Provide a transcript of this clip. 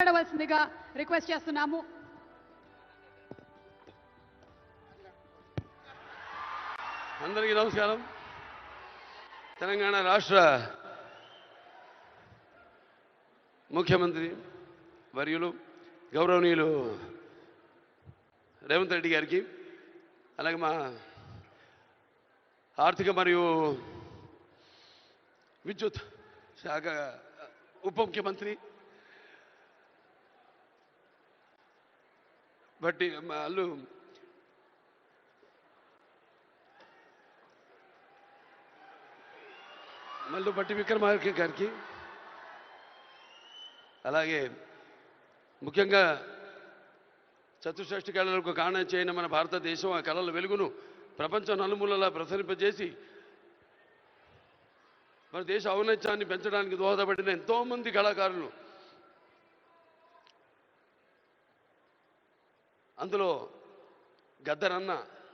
మాట్లాడవలసిందిగా రిక్వెస్ట్ చేస్తున్నాము. అందరికీ నమస్కారం. తెలంగాణ రాష్ట్ర ముఖ్యమంత్రి వర్యులు గౌరవనీయులు రేవంత్ రెడ్డి గారికి, అలాగే మా ఆర్థిక మరియు విద్యుత్ శాఖ ఉప ముఖ్యమంత్రి బట్టి వాళ్ళు మల్లు బట్టి విక్రమార్క గారికి, అలాగే ముఖ్యంగా చతుషష్టి కళలకు కారణం చేయని మన భారతదేశం ఆ కళల వెలుగును ప్రపంచం నలుమూలలా ప్రసరింపజేసి మన దేశ ఔన్నత్యాన్ని పెంచడానికి దోహదపడిన ఎంతోమంది కళాకారులు, అందులో గద్దరన్న